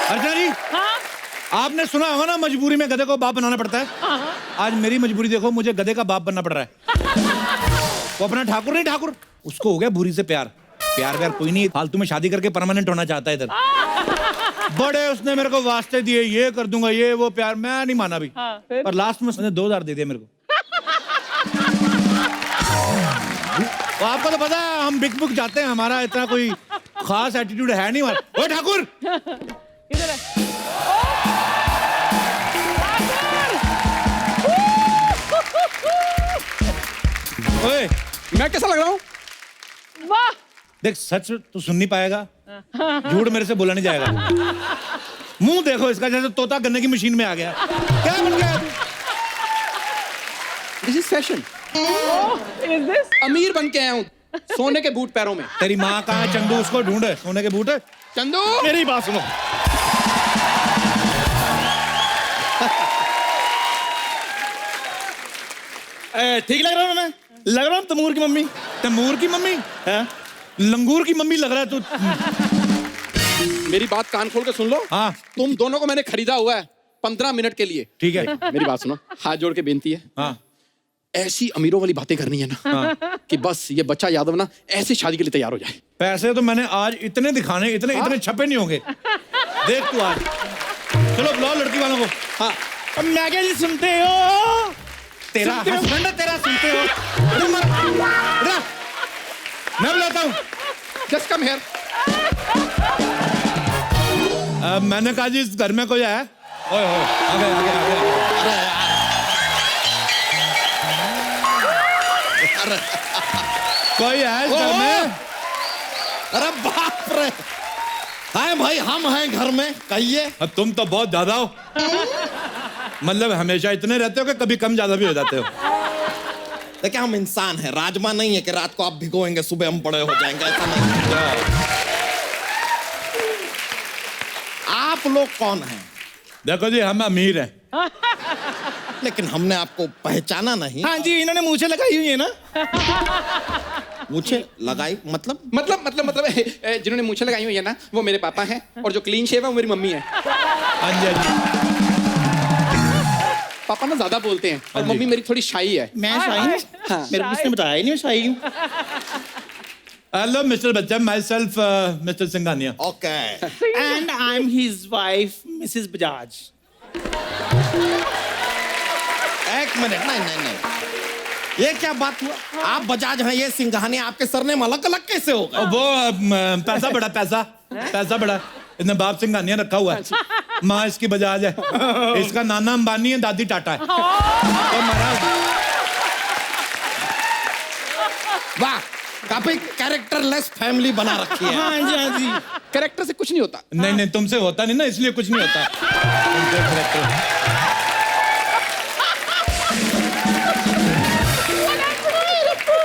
अर्चना जी, हाँ? आपने सुना होगा ना मजबूरी में गधे को बाप बनाना पड़ता है। हाँ। आज मेरी मजबूरी देखो, मुझे गधे का बाप बनना पड़ रहा है। वो अपना ठाकुर नहीं ठाकुर, उसको हो गया भूरी से प्यार। प्यार व्यार कोई नहीं, फालतू में शादी करके परमानेंट होना चाहता है इधर। बड़े उसने मेरे को वास्ते दिए, ये कर दूंगा, ये वो प्यार, मैं नहीं माना भी। हाँ, फिर? पर लास्ट में उसने 2000 दे दिया मेरे को। तो आपको तो पता है हम बिक बुक जाते हैं, हमारा इतना कोई खास एटीट्यूड है नहीं हमारा। ओए ठाकुर, इधर है। ओए मैं कैसा लग रहा हूँ? वाह! देख, सच तू सुन नहीं पाएगा, झूठ मेरे से बोला नहीं जाएगा। मुंह देखो इसका, जैसे तोता गन्ने की मशीन में आ गया। क्या बन गया तू? This is fashion. Is this? अमीर बन के आया हूँ, सोने के बूट पैरों में। तेरी माँ कहाँ है? चंदू, उसको ढूंढ, सोने के बूट। चंदू, मेरी बात सुनो। ठीक लग रहा हूँ मैं? लग रहा हूँ तमूर की मम्मी। तमूर की मम्मी है? लंगूर की मम्मी लग रहा है तू। मेरी बात कान खोल के सुन लो। हाँ तुम दोनों को मैंने खरीदा हुआ है 15 मिनट के लिए। ठीक है। मेरी बात सुनो, हाथ जोड़ के बेनती है, हाँ ऐसी अमीरों वाली बातें करनी है ना, कि बस ये बच्चा यादव ना ऐसी शादी के लिए तैयार हो जाए। पैसे तो मैंने आज इतने दिखाने, इतने छपे नहीं होंगे। देख तू आज। चलो बुलाओ लड़की वालों को। हाँ, अब मैं क्या जी सुनते हो? तेरा हस्बैंड है, तेरा सुनते हो? मैं बुलाता हूँ। Just come here. मैंने कहा जी इस घर में कोई है? ओए ओए, आगे आगे आगे। कोई है इस घर में? अरे बाप रे, हाय भाई, हम हैं घर में, कहिए। अब तुम तो बहुत ज्यादा हो। मतलब हमेशा इतने रहते हो कि कभी कम ज्यादा भी हो जाते हो। देखिए, हम इंसान हैं, राजमा नहीं है कि रात को आप भिगोएंगे सुबह हम बड़े हो जाएंगे, ऐसा नहीं। आप लोग कौन हैं? देखो जी, हम अमीर हैं। लेकिन हमने आपको पहचाना नहीं। हाँ जी, इन्होंने मूछें लगाई हुई है ना। मुझे लगाई मतलब? जिन्होंने मूछें लगाई हुई है ना, वो मेरे पापा हैं, और जो क्लीन शेव है वो मेरी मम्मी है। हाँ जी, हाँ जी। पापा ना ज्यादा बोलते हैं और हाँ जी। मम्मी मेरी थोड़ी शाई है। मैं शाही हूँ? हाँ। मेरे को किसने बताया ही नहीं मैं शाही हूँ। हेलो मिस्टर बच्चा, my self mister Singhania. Okay. And I am his wife Mrs Bajaj. एक मिनट, नहीं, ये क्या बात हुआ? आप बजाज हैं, ये सिंघानिया, आपके सरनेम अलग अलग कैसे होगा? वो पैसा बड़ा, पैसा बड़ा, इसने बाप सिंघानिया रखा हुआ है। माँ इसकी बजाज है, इसका नाना अंबानी है, दादी टाटा है। तो महाराज वाह, काफी कैरेक्टरलेस फैमिली बना रखी है। हाँ जी, हाँ जी। कैरेक्टर से कुछ नहीं होता। नहीं, तुमसे होता नहीं ना, इसलिए कुछ नहीं होता। तुमसे correct।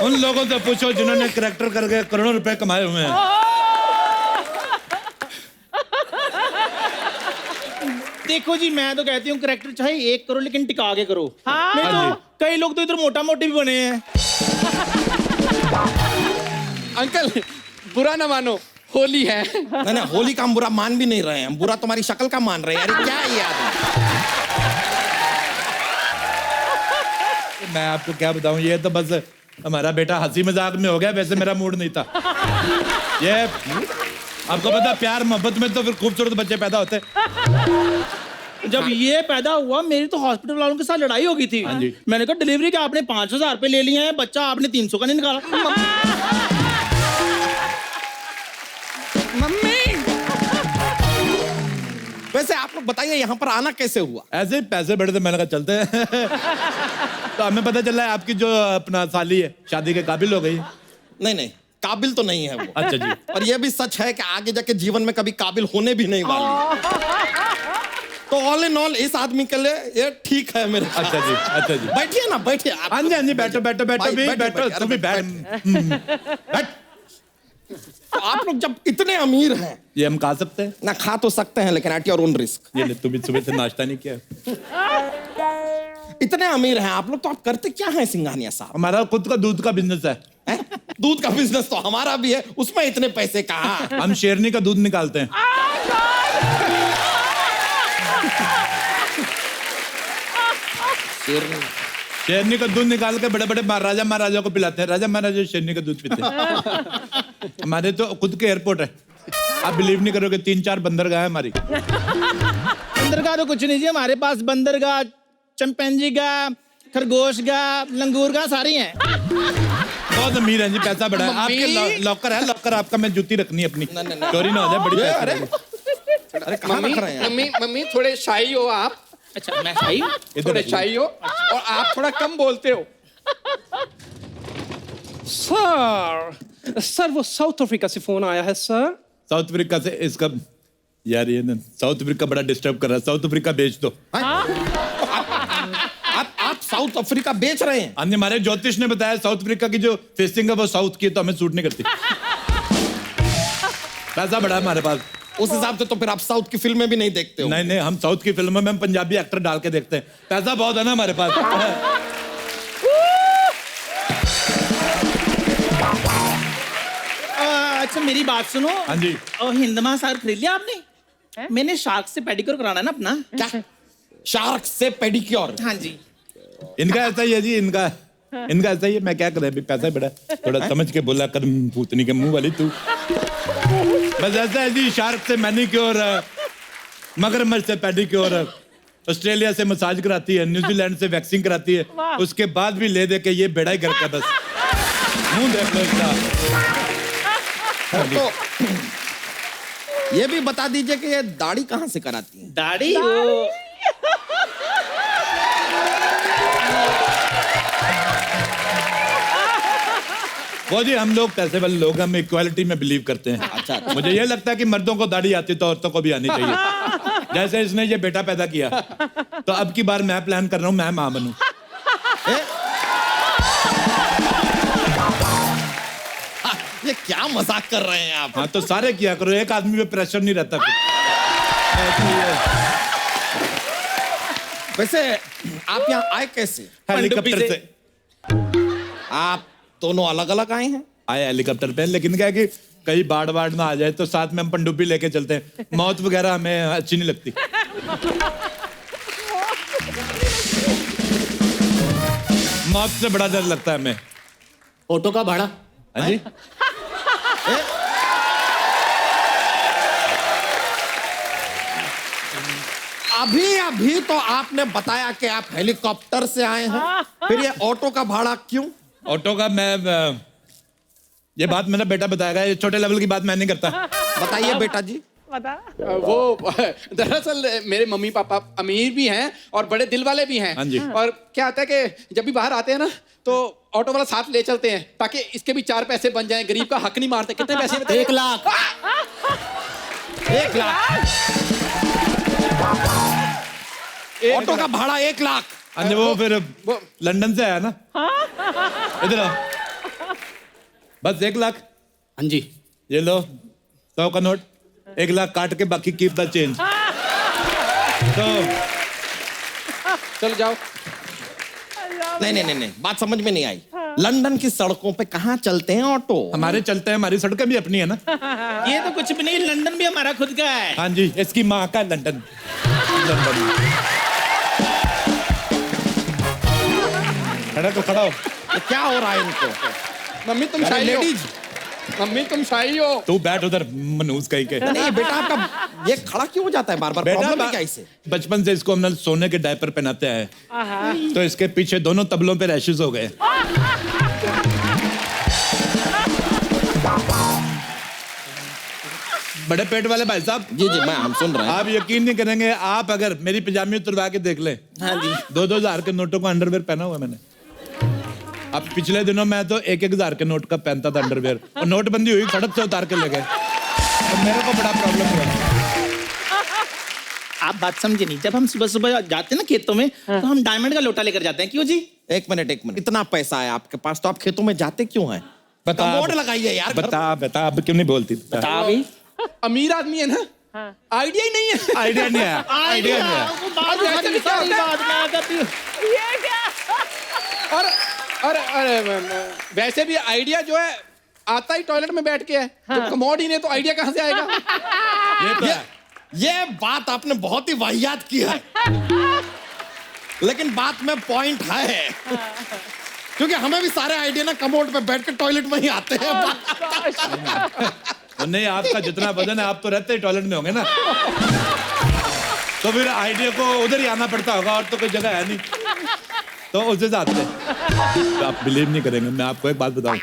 उन लोगों से पूछो जिन्होंने कैरेक्टर करके करोड़ों रुपए कमाए हुए हैं। देखो जी, मैं तो कहती हूँ कैरेक्टर चाहे 1 करो लेकिन टिका के करो। हाँ। नहीं हाँ तो कई लोग तो इधर मोटा मोटी भी बने हैं। अंकल, बुरा ना मानो, होली है। नहीं, होली का हम बुरा मान भी नहीं रहे हैं, हम बुरा तुम्हारी शक्ल का मान रहे हैं। यार क्या है ये आदमी? मैं आपको क्या बताऊं, ये तो बस हमारा बेटा हंसी मजाक में हो गया, वैसे मेरा मूड नहीं था। ये आपको पता, प्यार मोहब्बत में तो फिर खूबसूरत बच्चे पैदा होते। जब ये पैदा हुआ मेरी तो हॉस्पिटल वालों के साथ लड़ाई हो गई थी। हाँ जी। मैंने कहा डिलीवरी का आपने 5,000 रुपए ले लिए हैं, बच्चा आपने 300 का नहीं निकाला। मम्मी, वैसे आप लोग बताइए, यहाँ पर आना कैसे हुआ? ऐसे ही पैसे बड़े थे, मैंने कहा चलते हैं। तो हमें पता चला है आपकी जो अपना साली है शादी के काबिल हो गई। नहीं, काबिल तो नहीं है वो। अच्छा जी। और ये भी सच है कि आगे जाके जीवन में कभी काबिल होने भी नहीं वाली। तो ऑल इन ऑल इस आदमी के लिए ये ठीक है मेरे ख्याल अच्छा जी, से। अच्छा जी। बैठिए ना, बैठिए आप। हाँ जी, हाँ जी, बैठो बैठो बैठो भाई, भी, बैठो, बैठो बैठो, तुम भी बैठ। बैठ। तो आप लोग जब इतने अमीर हैं, ये हम खा सकते हैं? ना खा तो सकते हैं लेकिन एट योर ओन रिस्क। ये ले, तुम सुबह से नाश्ता नहीं किया। इतने अमीर हैं आप लोग, तो आप करते क्या हैं सिंघानिया साहब? हमारा खुद का दूध का बिजनेस है। हैं? दूध का बिजनेस तो हमारा भी है, उसमें इतने पैसे कहाँ? हम शेरनी का दूध निकालते हैं। शेरनी का दूध निकाल के बड़े बड़े राजा महाराजा को पिलाते हैं। राजा महाराजा शेरनी का दूध पीते हैं। हमारे तो खुद के एयरपोर्ट है, आप बिलीव नहीं करोगे, 3-4 बंदरगाह है हमारी। बंदरगाह तो कुछ नहीं जी, हमारे पास बंदरगाह, चिंपैंजी का, खरगोश का, लंगूर का, सारी हैं। बहुत अमीर है जी, पैसा बड़ा है। आपके लॉकर है, लॉकर आपका, मैं जूती रखनी है अपनी, चोरी ना हो जाए। बड़ी अरे कहाँ रख रहे हैं? मम्मी थोड़े शाही हो आप। अच्छा मैं सही हूँ? थोड़े शाही हो और आप थोड़ा कम बोलते हो। सर वो साउथ अफ्रीका से फोन आया है सर। साउथ अफ्रीका से इसका यार, ये ना साउथ अफ्रीका बड़ा डिस्टर्ब कर रहा है। साउथ अफ्रीका बेच दो। आप साउथ अफ्रीका बेच रहे हैं? हमने, हमारे ज्योतिष ने बताया साउथ अफ्रीका की जो फेसिंग है वो साउथ की है, तो हमें सूट नहीं करती। पैसा बड़ा है हमारे पास। उस हिसाब से तो फिर आप साउथ की फिल्में भी नहीं देखते हो। नहीं नहीं, हम साउथ की फिल्मों में हम पंजाबी एक्टर डाल के देखते हैं। पैसा बहुत है ना हमारे पास। अच्छा मेरी बात सुनो। हाँ जी। हिंद महासागर खरीद लिया आपने? मैंने शार्क से पेडिक्योर कराना है ना अपना। क्या? शार्क से पेडिक्योर? हाँ जी। इनका ऐसा ही है जी, इनका ऐसा ही है। मैं क्या करें, अभी पैसा बड़ा, थोड़ा समझ के बोला कर, भूतनी के मुंह वाली तू। बस ऐसा है जी, शार्क से मैनिक्योर, मगरमच्छ से पेडिक्योर, ऑस्ट्रेलिया से मसाज कराती है, न्यूजीलैंड से वैक्सिंग कराती है, उसके बाद भी ले दे के ये बेड़ा ही घर का। बस मुंह देख लो इसका। तो ये भी बता दीजिए कि ये दाढ़ी कहाँ से कराती है? दाढ़ी वो जी, हम लोग पैसे वाले लोग, हम इक्वालिटी में बिलीव करते हैं। अच्छा। मुझे ये लगता है कि मर्दों को दाढ़ी आती तो औरतों को भी आनी चाहिए। जैसे इसने ये बेटा पैदा किया, तो अब की बार मैं प्लान कर रहा हूँ मैं माँ बनूं। ये क्या मजाक कर रहे हैं आप? हाँ तो सारे किया करो, एक आदमी पे प्रेशर नहीं रहता फिर। वैसे आप यहाँ आए कैसे? हेलीकॉप्टर से आप दोनों अलग अलग आए हैं? आए हेलीकॉप्टर पे, लेकिन क्या है कि कहीं बाढ़ ना आ जाए तो साथ में हम पनडुब्बी लेके चलते हैं। मौत वगैरह हमें अच्छी नहीं लगती। मौत से बड़ा डर लगता है हमें। ऑटो का भाड़ा? हाँ जी। अभी तो आपने बताया कि आप हेलीकॉप्टर से आए हैं, फिर ये ऑटो का भाड़ा क्यों? ऑटो का ये बात मेरा बेटा बताएगा, ये छोटे लेवल की बात मैं नहीं करता। बताइए बेटा जी। बता। वो दरअसल मेरे मम्मी पापा अमीर भी हैं और बड़े दिल वाले भी हैं। हाँ जी। और क्या होता है कि जब भी बाहर आते हैं ना, तो ऑटो वाला साथ ले चलते हैं ताकि इसके भी 4 पैसे बन जाएं। गरीब का हक नहीं मारते। कितने पैसे में? 1 लाख। 1 लाख ऑटो का भाड़ा? 1 लाख? हाँ जी, वो फिर लंदन से आया ना। इधर आओ। बस 1 लाख। हाँ जी। ये लो 100 का नोट, 1 लाख काट के बाकी कीप द चेंज। तो चलो जाओ। नहीं, बात समझ में नहीं आई। लंदन की सड़कों पे कहाँ चलते हैं ऑटो? हमारे चलते हैं, हमारी सड़कें भी अपनी है ना। ये तो कुछ भी नहीं, लंदन भी हमारा खुद का है। हाँ जी, इसकी माँ का लंदन। खड़ा हो। ये क्या हो रहा है इनको? मम्मी तुम शाही हो। लेडीज, मम्मी तुम शाही हो। तू बैठ उधर, मनूस कहीं के। नहीं बेटा, आपका ये खड़ा क्यों हो जाता है बार बार? प्रॉब्लम है क्या इसे? बचपन से इसको हमने सोने के डायपर पहनाते आए, तो इसके पीछे दोनों तबलों पे रैशेस हो गए। बड़े पेट वाले भाई साहब। जी हम सुन रहे हैं। आप यकीन नहीं करेंगे, आप अगर मेरी पजामी उतरवा के देख ले। हाँ जी। 2-2 हजार के नोटों का अंडरवेयर पहना हुआ मैंने। अब पिछले दिनों मैं तो 1-1 हजार के नोट का पहनता था अंडरवेयर, और नोटबंदी हुई, सड़क से उतार के ले गए। तो मेरे को बड़ा प्रॉब्लम हुआ। आप बात समझे नहीं। जब हम सुबह सुबह जाते हैं ना खेतों में, तो हम डायमंड का लोटा लेकर जाते हैं। क्यों जी? एक मिनट, इतना पैसा है आपके पास तो आप खेतों में जाते क्यों हैं? बता, कमोड लगाइए यार। बता अब क्यों नहीं बोलती? बता भी। अमीर आदमी है ना, आइडिया ही नहीं है। आइडिया नहीं आया। आइडिया नहीं आया। ये क्या? और वैसे भी आइडिया जो है आता ही टॉयलेट में बैठ के है। जब कमोड ही नहीं तो आइडिया कहाँ से आएगा? ये तो है। ये बात आपने बहुत ही वाहियात की है। लेकिन बात में पॉइंट है क्योंकि हमें भी सारे आइडिया ना कमोड पे बैठ के टॉयलेट में ही आते हैं। तो नहीं, आपका जितना वजन है आप तो रहते ही टॉयलेट में होंगे ना, तो फिर आइडिया को उधर ही आना पड़ता होगा, और तो कोई जगह है नहीं, तो उसे से आते हैं। तो आप बिलीव नहीं करेंगे, मैं आपको एक बात बताऊं।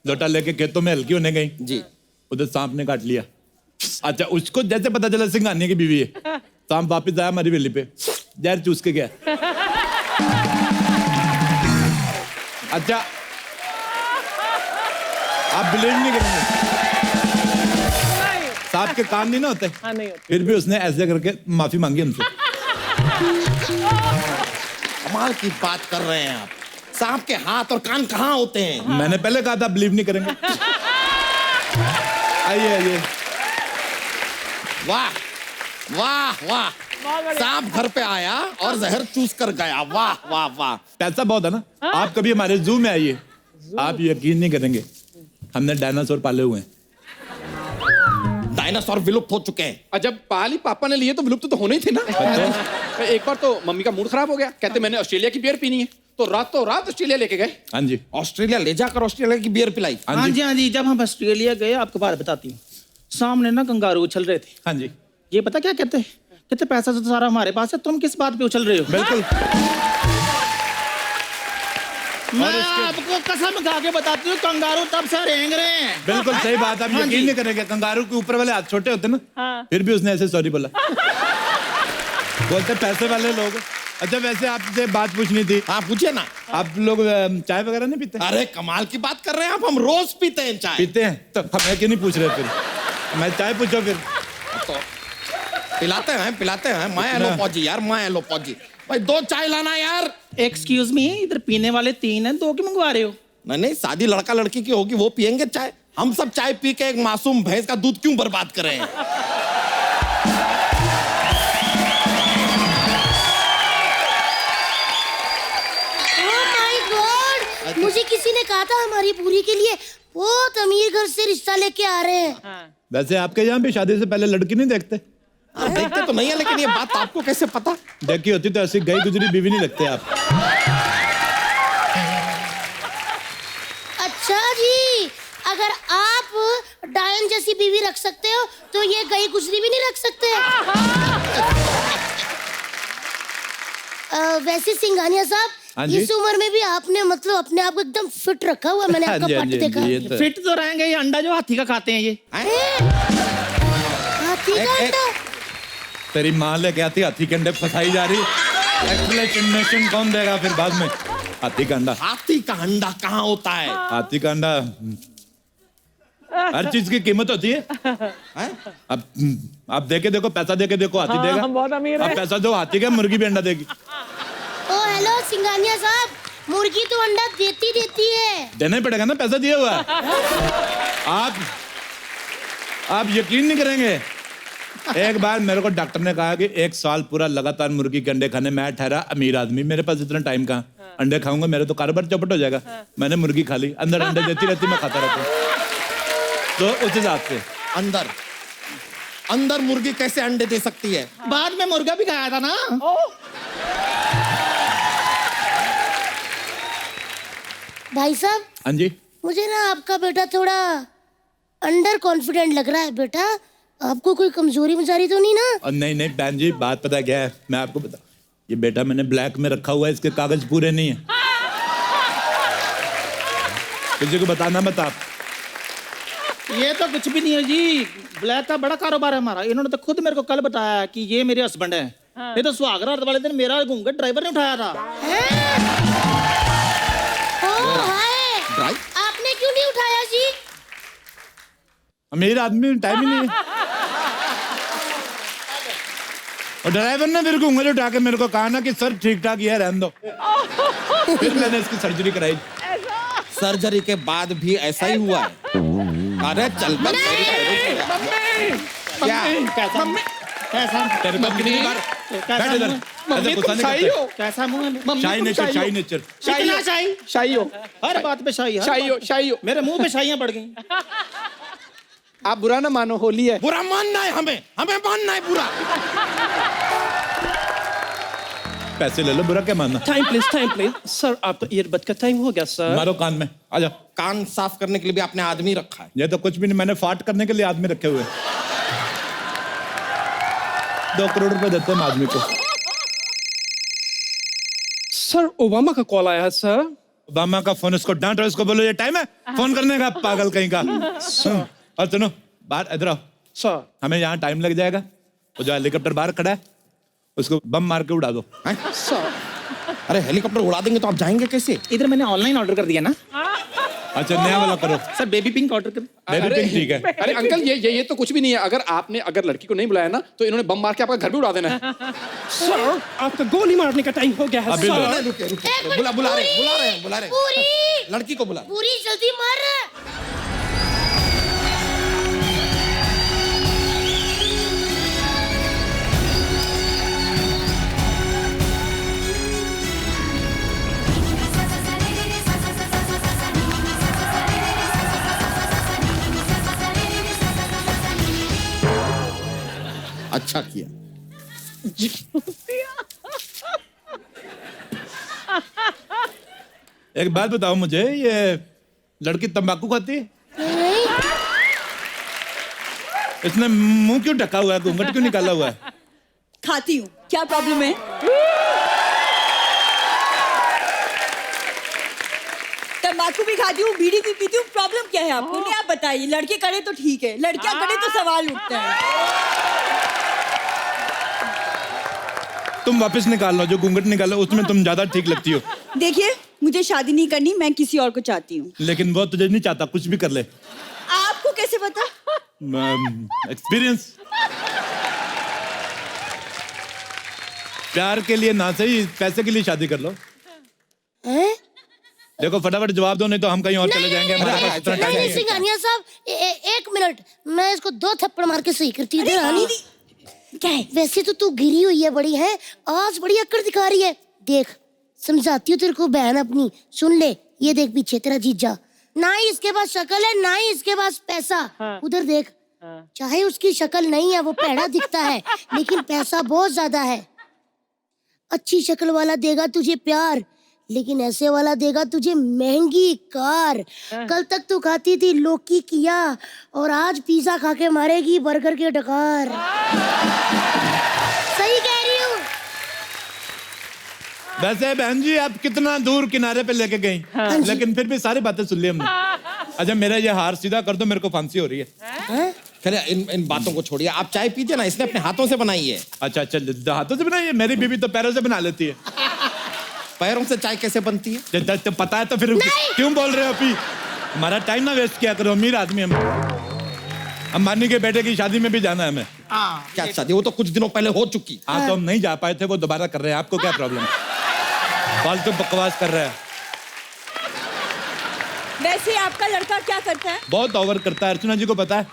लोटा लेके खेतों में हल्की होने गई जी, उधर सांप ने काट लिया। अच्छा, उसको जैसे पता चला सिंघानिया की बीवी है, सांप वापिस आया हमारी वेली पे, जहर चूस के गया। अच्छा, आप बिलीव नहीं करेंगे, सांप के कान नहीं ना होते, हाँ, नहीं होते। फिर भी उसने ऐसे करके माफी मांगी हमसे। कमाल की बात कर रहे हैं आप। सांप के हाथ और कान कहाँ होते हैं? मैंने पहले कहा था बिलीव नहीं करेंगे। आइए आइए। वाह वाह वाह, सांप घर पे आया और जहर चूस कर गया। वाह वाह वाह। पैसा बहुत है ना। आप कभी हमारे जू में आइए, आप यकीन नहीं करेंगे, हमने डायनासोर पाले हुए हैं। डायनासोर विलुप्त हो चुके हैं। और जब पाली पापा ने लिए तो विलुप्त तो होने ही थे ना। एक बार तो मम्मी का मूड खराब हो गया, कहते मैंने ऑस्ट्रेलिया की बियर पीनी है, तो रात ऑस्ट्रेलिया लेके गए। हाँ जी, ऑस्ट्रेलिया ले जाकर ऑस्ट्रेलिया की बियर पिलाई। हाँ जी हाँ जी, जब हम ऑस्ट्रेलिया गए, आपको बात बताती हूँ, सामने ना कंगारू उछल रहे थे। हाँ जी, ये पता क्या कहते हैं? कहते पैसा तो सारा हमारे पास है, तुम किस बात पे उछल रहे हो? बिल्कुल। मैं आपको कसम खा के बताती हूँ, कंगारू तब से रेंग रहे हैं। बिल्कुल सही बात, आप हाँ यकीन जी। नहीं करेंगे, कंगारू के ऊपर वाले हाथ छोटे होते ना, हाँ। फिर भी उसने ऐसे सॉरी बोला। बोलते पैसे वाले लोग। अच्छा, वैसे आपसे बात पूछनी थी, हाँ पूछिए ना। आप लोग चाय वगैरह नहीं पीते? अरे कमाल की बात कर रहे हैं आप, हम रोज पीते हैं चाय। पीते हैं, तो हमें क्यों नहीं पूछ रहे फिर? मैं चाय पूछो फिर। तो पिलाते हैं। मैं एलोपॉजी यार, मैं एलोपॉजी। भाई 2 चाय लाना यार। एक्सक्यूज मी, इधर पीने वाले 3 हैं, 2 क्यों मंगवा रहे हो? नहीं, शादी लड़का लड़की की होगी, वो पियेंगे चाय। हम सब चाय पी के एक मासूम भैंस का दूध क्यों बर्बाद कर रहे हैं? माय गॉड, मुझे किसी ने कहा था हमारी पूरी के लिए बहुत अमीर घर से रिश्ता लेके आ रहे हैं। वैसे आपके यहाँ भी शादी से पहले लड़की नहीं देखते? देखते तो नहीं है, लेकिन ये बात आपको कैसे पता? देखी होती तो ऐसी गई गुजरी बीवी नहीं लगते आप। अच्छा जी, अगर आप डायन जैसी बीवी रख सकते हो तो ये गई गुजरी भी नहीं रख सकते। वैसे सिंघानिया हाँ साहब, जी? इस उम्र में भी आपने मतलब अपने आप को एकदम फिट रखा हुआ। मैंने हाँ आपका जी, हाँ पट जी, हाँ देखा। जी, ये तो- फिट तो रहेंगे, ये अंडा जो हाथी का खाते हैं ये। हाथी का अंडा? तेरी माँ लेके आती हाथी के अंडे फंसाई जा रही। एक्सप्लेनेशन कौन देगा फिर बाद में? हाथी का अंडा, हाथी का अंडा कहाँ होता है? हाथी का अंडा, हर चीज की कीमत होती है। अब आप देके देखो, पैसा देके देखो, हाथी हाँ, देगा। हम बहुत अमीर अब हैं। पैसा दो हाथी का, मुर्गी भी अंडा देगी। ओ हेलो सिंघानिया साहब, मुर्गी तो अंडा देती है। देना ही पड़ेगा ना, पैसा दिया हुआ है। आप यकीन नहीं करेंगे, एक बार मेरे को डॉक्टर ने कहा कि 1 साल पूरा लगातार मुर्गी के अंडे खाने। मैं ठहरा अमीर आदमी, मेरे पास इतना टाइम कहाँ, अंडे खाऊंगा मेरे तो कारोबार चौपट हो जाएगा। मैंने मुर्गी खा ली, अंदर अंडे देती रहती, मैं खाता रहता हूँ। तो उस हिसाब से अंदर मुर्गी कैसे अंडे दे सकती है? बाद में मुर्गा भी खाया था ना। भाई साहब, हाँ जी, मुझे ना आपका बेटा थोड़ा अंडर कॉन्फिडेंट लग रहा है। बेटा, आपको कोई कमजोरी मजारी तो नहीं ना? और नहीं नहीं बहन जी, बात पता क्या है, मैं आपको बता, ये बेटा मैंने ब्लैक में रखा हुआ है, इसके कागज पूरे नहीं है। किसी को बताना मत आप। ये तो कुछ भी नहीं है जी, ब्लैक का बड़ा कारोबार है हमारा। इन्होंने तो खुद मेरे को कल बताया कि ये मेरे हस्बैंड है। ये तो सुहागरात वाले दिन मेरा घूंघट ड्राइवर ने उठाया था। ओ हाय, आपने क्यों नहीं उठाया जी? अमीर आदमी, टाइम ही नहीं है। और ड्राइवर ने मेरे को उंगली उठा के मेरे को कहा ना कि सर ठीक ठाक ये रहने दो। फिर मैंने इसकी सर्जरी कराई। सर्जरी के बाद भी ऐसा ही हुआ है? अरे चल बस। क्या कैसा तेरे को कितनी बार बैठ इधर, ऐसे गुस्सा नहीं करते। कैसा मुंह है? शाही नेचर, शाही नेचर। कितना शाही? शाही हो, हर बात पे शाही, हर शाही हो, बात पे। शाही हो। मेरे मुंह पे शाहियां पड़ गई। आप बुरा ना मानो, होली है। बुरा मानना है हमें मानना है बुरा। पैसे ले लो, बुरा क्या मानना। टाइम प्लीज सर, आपका ईयरबड का टाइम हो गया सर। मारो कान में, आ जाओ। कान साफ करने के लिए भी आपने आदमी रखा है। ये तो कुछ भी नहीं, मैंने फाट करने के लिए आदमी रखे हुए हैं। 2 करोड़ रुपए देते हैं हम आदमी को। सर ओबामा का कॉल आया है सर। ओबामा का फोन, इसको डांटो, इसको बोलो ये टाइम है फोन करने का, पागल कहीं का। और सुनो, बाहर इधर आओ। सर हमें यहाँ टाइम लग जाएगा। वो जो हेलीकॉप्टर बाहर खड़ा है उसको बम मार के उड़ा दो। हैं? सर अरे हेलीकॉप्टर उड़ा देंगे तो आप जाएंगे कैसे? इधर मैंने ऑनलाइन ऑर्डर कर दिया ना अच्छा, नया वाला करो। सर, बेबी पिंक ऑर्डर कर। बेबी पिंक ठीक है। अरे अंकल, ये तो कुछ भी नहीं है। अगर लड़की को नहीं बुलाया ना, तो इन्होंने बम मार के आपका घर भी उड़ा देना है। सर आपका गोली मारने का टाइम हो गया है अभी लो। सर। रुके रुके, एक मिनट, बुला रहे हैं। पूरी लड़की को बुला। पूरी जल्दी मार। अच्छा किया। एक बात बताओ मुझे, ये लड़की तंबाकू खाती है? नहीं, इसने मुंह क्यों ढका हुआ है, घूंघट क्यों निकाला हुआ है? खाती हूँ, क्या प्रॉब्लम है? तंबाकू भी खाती हूँ, बीड़ी भी पीती हूँ, प्रॉब्लम क्या है आपको? नहीं, आप बताइए। लड़के करे तो ठीक है, लड़कियां करे तो सवाल उठता है। तुम वापस निकाल लो, जो घूंघट निकालो उसमें तुम ज्यादा ठीक लगती हो। देखिए, मुझे शादी नहीं करनी, मैं किसी और को चाहती हूँ। लेकिन वो तुझे नहीं चाहता, कुछ भी कर ले। आपको कैसे पता? एक्सपीरियंस। प्यार के लिए ना सही, पैसे के लिए शादी कर लो। हैं? देखो फटाफट जवाब दो, नहीं तो हम कहीं और चले जाएंगे। हमारे पास इतना टाइम नहीं, नहीं है। सिंघानिया साहब, 1 मिनट, मैं इसको 2 थप्पड़ मार के सही करती हूँ। रानी, क्या है? वैसे तो तू गिरी हुई है बड़ी है, आज बड़ी अक्कड़ दिखा रही है। देख, समझाती हूँ तेरे को बहन अपनी, सुन ले। ये देख पीछे तेरा जीजा, ना ही इसके पास शक्ल है, ना ही इसके पास पैसा। उधर देख, चाहे उसकी शक्ल नहीं है, वो पैड़ा दिखता है, लेकिन पैसा बहुत ज्यादा है। अच्छी शक्ल वाला देगा तुझे प्यार, लेकिन ऐसे वाला देगा तुझे महंगी कार। कल तक तू खाती थी लौकी किया, और आज पिज्जा खा के मारेगी बर्गर के डकार। सही कह रही हूँ। वैसे बहन जी आप कितना दूर किनारे पे लेके गई, लेकिन फिर भी सारी बातें सुन ली हमने। अच्छा, मेरा ये हार सीधा कर दो, मेरे को फांसी हो रही है। चलिए इन बातों को छोड़िए, आप चाय पीजिए ना, इसने अपने हाथों से बनाई है। अच्छा, हाथों से बनाई है? मेरी बीवी तो पैरों से बना लेती है। पैरों से चाय कैसे बनती है? तो पता है तो फिर क्यों बोल रहे हो? अभी हमारा टाइम ना वेस्ट किया करो, अमीर आदमी हम। अंबानी के बेटे की शादी में भी जाना है हमें। क्या शादी? वो तो कुछ दिनों पहले हो चुकी। हाँ, तो हम नहीं जा पाए थे, वो दोबारा कर रहे हैं। आपको क्या प्रॉब्लम है? फालतू बकवास कर रहा है। वैसे आपका लड़का क्या करता है? बहुत ओवर करता है, अर्चना जी को पता है।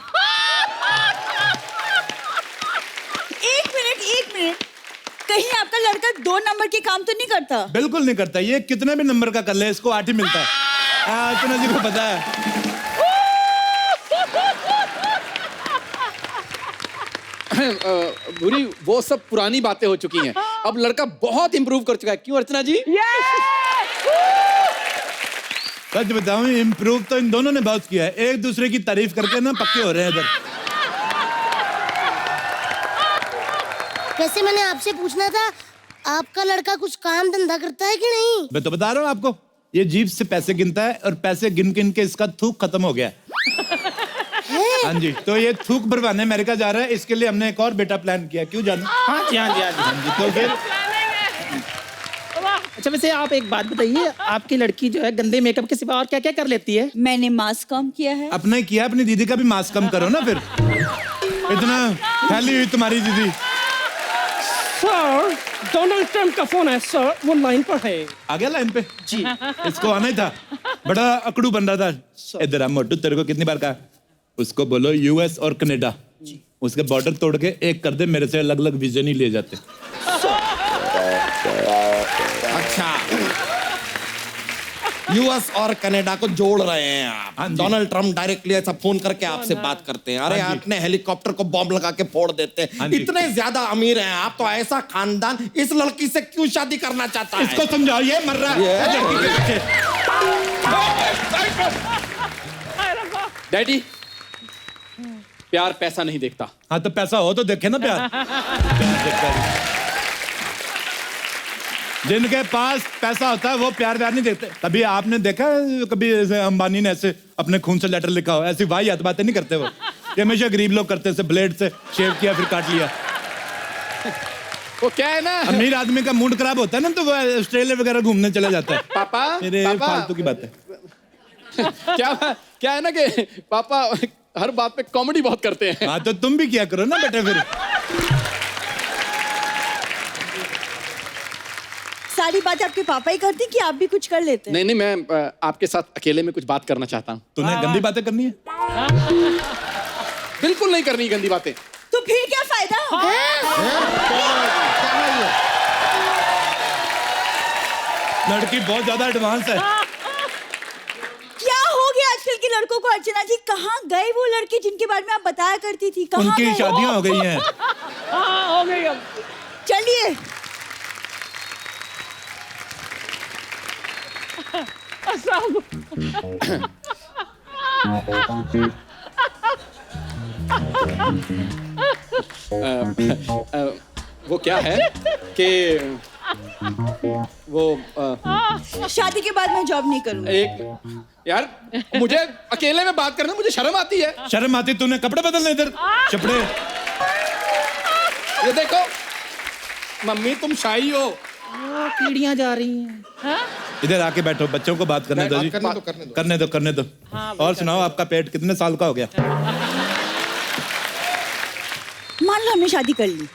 एक मिनट, कहीं आपका लड़का 2 नंबर के काम तो नहीं करता? बिल्कुल नहीं करता, ये कितने भी नंबर का कर ले, इसको 8 ही मिलता है। अर्चना जी को पता है। भूरी, वो सब पुरानी बातें हो चुकी हैं। अब लड़का बहुत इंप्रूव कर चुका है। क्यों अर्चना जी? सच बताऊं, इम्प्रूव तो इन दोनों ने बहुत किया है। एक दूसरे की तारीफ करके ना पक्के हो रहे हैं इधर। वैसे मैंने आपसे पूछना था, आपका लड़का कुछ काम धंधा करता है कि नहीं? मैं तो बता रहा हूँ आपको, ये जीभ से पैसे गिनता है, और पैसे गिन गिन के इसका थूक खत्म हो गया है। हाँ जी, तो ये थूक भरवाने अमेरिका जा रहा है, इसके लिए हमने एक और बेटा प्लान किया। क्यों जाना? हाँ जी, हाँ जी, हाँ जी। हाँ जी, तो फिर अच्छा, वैसे आप एक बात बताइए, आपकी लड़की जो है गंदे मेकअप के सिवा और क्या क्या कर लेती है? मैंने मास्क कम किया है। अपना ही किया, अपनी दीदी का भी मास्क कम करो ना। फिर इतना फैली हुई तुम्हारी दीदी। सर डोनाल्ड ट्रम्प का फोन है सर, वो लाइन पर है। आ गया लाइन पे जी। इसको आना ही था, बड़ा अकड़ू बन रहा था। इधर आ मोटू, तेरे को कितनी बार कहा, उसको बोलो यूएस और कनाडा, उसके बॉर्डर तोड़ के एक कर दे, मेरे से अलग अलग वीजा नहीं ले जाते। अच्छा, यूएस और कनाडा को जोड़ रहे हैं आप। हाँ जी। डोनाल्ड ट्रम्प डायरेक्टली ऐसा फोन करके आपसे बात करते हैं, अरे हाँ जी। अपने हेलीकॉप्टर को बॉम्ब लगा के फोड़ देते हाँ हैं। जी। इतने ज्यादा अमीर हैं आप, तो ऐसा खानदान इस लड़की से क्यों शादी करना चाहता है? इसको समझाओ, ये मर रहा ये- है लड़की के पीछे। डैडी, प्यार पैसा नहीं देखता। हाँ तो पैसा हो तो देखे ना प्यार। प्यार देखता है। जिनके पास पैसा होता है वो प्यार नहीं देखते। कभी आपने देखा है, कभी ऐसे अंबानी ने ऐसे अपने खून से लेटर लिखा हो? ऐसी वाहियात बातें नहीं करते वो। ये हमेशा गरीब लोग करते हैं, ब्लेड से शेव किया फिर काट लिया। वो क्या है ना, अमीर आदमी का मूड खराब होता है ना तो वो ऑस्ट्रेलिया वगैरह घूमने चला जाता है। पापा, मेरे पापा। फालतू की बात है। क्या है ना कि पापा हर बात पे कॉमेडी बहुत करते हैं। हाँ तो तुम भी किया करो ना बेटे फिर। सारी बात आपके पापा ही करते कि आप भी कुछ कर लेते हैं? नहीं नहीं, मैं आपके साथ अकेले में कुछ बात करना चाहता हूँ। तूने गंदी बातें करनी है? बिल्कुल नहीं करनी गंदी बातें। तो फिर क्या फायदा? लड़की बहुत ज्यादा एडवांस है। क्या हो गया आजकल के लड़कों को? अर्चना जी, कहाँ गए वो लड़के जिनके बारे में आप बताया करती थी? कहाँ उनकी गए? शादियां हो गई हैं। हाँ हो गई अब। चलिए। वो क्या है कि वो शादी के बाद मैं जॉब नहीं करूंगी। एक यार, मुझे अकेले में बात करने में मुझे शर्म आती है। शर्म आती? तूने कपड़े बदलने इधर चपड़े। ये देखो मम्मी, तुम शाही हो। कीड़ियां जा रही हैं। इधर आके बैठो, बच्चों को बात करने दो जी। करने दो। करने दो। और सुनाओ, आपका पेट कितने साल का हो गया? मान लो हमने शादी कर ली,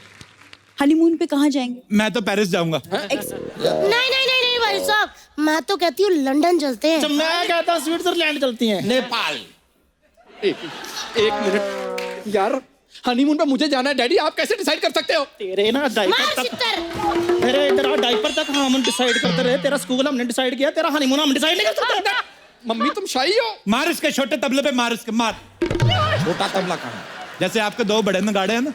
हनीमून पे कहाँ जाएंगे? मैं तो पेरिस जाऊंगा। नहीं भाई साहब, मैं तो कहती हूँ लंदन चलते हैं। मैं कहता हूँ स्विट्जरलैंड चलती हैं। नेपाल। एक मिनट यार, हनीमून पे मुझे जाना है। डैडी, आप कैसे डिसाइड कर सकते हो? तेरे ना डायपर मार तक, चित्तर। तेरे तेरा डायपर तक हम डिसाइड करते रहे। तेरा स्कूल हमने डिसाइड किया, तेरा हनीमून हम डिसाइड नहीं कर सकते। मम्मी, तुम शाही हो। मार इसके छोटे तबले पे, मार इसके, मार। छोटा तबला कहाँ? जैसे आपके दो बड़े नगाड़े हैं ना।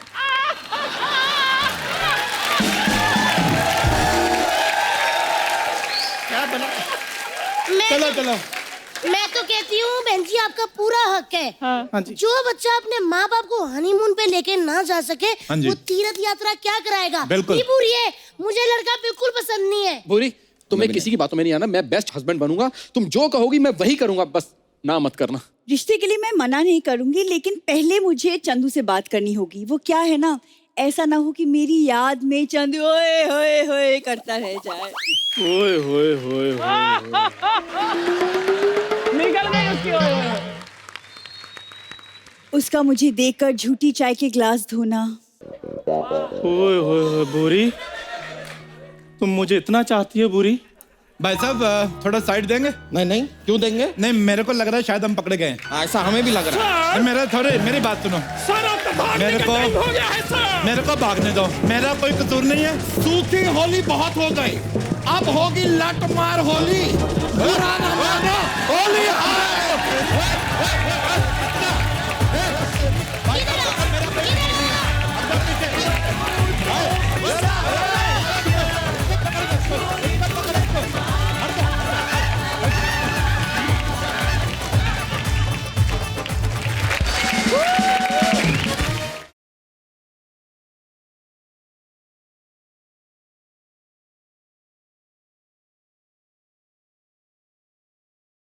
क्या बना? चलो। मैं तो कहती हूँ बहन जी, आपका पूरा हक है। हाँ जी। जो बच्चा अपने माँ बाप को हनीमून पे लेके ना जा सके, हाँ जी। वो तीर्थ यात्रा क्या कराएगा? बिल्कुल। नहीं पूरी है, मुझे लड़का बिल्कुल पसंद नहीं है। भूरी, तुम्हें किसी की बातों में नहीं आना। मैं बेस्ट हस्बैंड बनूंगा। तुम जो कहोगी मैं वही करूंगा, बस ना मत करना। रिश्ते के लिए मैं मना नहीं करूंगी, लेकिन पहले मुझे चंदू से बात करनी होगी। वो क्या है ना, ऐसा ना हो कि मेरी याद में चंदू ओए होए होए करता रह जाए। ओए होए होए निकल गई उसकी ओर। उसका मुझे देखकर झूठी चाय के ग्लास धोना। ओए होए बुरी, तुम मुझे इतना चाहती है बुरी? भाई साहब थोड़ा साइड देंगे? नहीं, क्यों देंगे? नहीं, मेरे को लग रहा है शायद हम पकड़े गए हैं। ऐसा हमें भी लग रहा है। मेरी बात सुनो। सर अब तो भागने मेरे का को- टाइम हो गया है सर। मेरे को भागने दो, मेरा कोई कसूर नहीं है। सूखी होली बहुत हो गई, अब होगी लट मार होली। बुरा न मानो, होली है।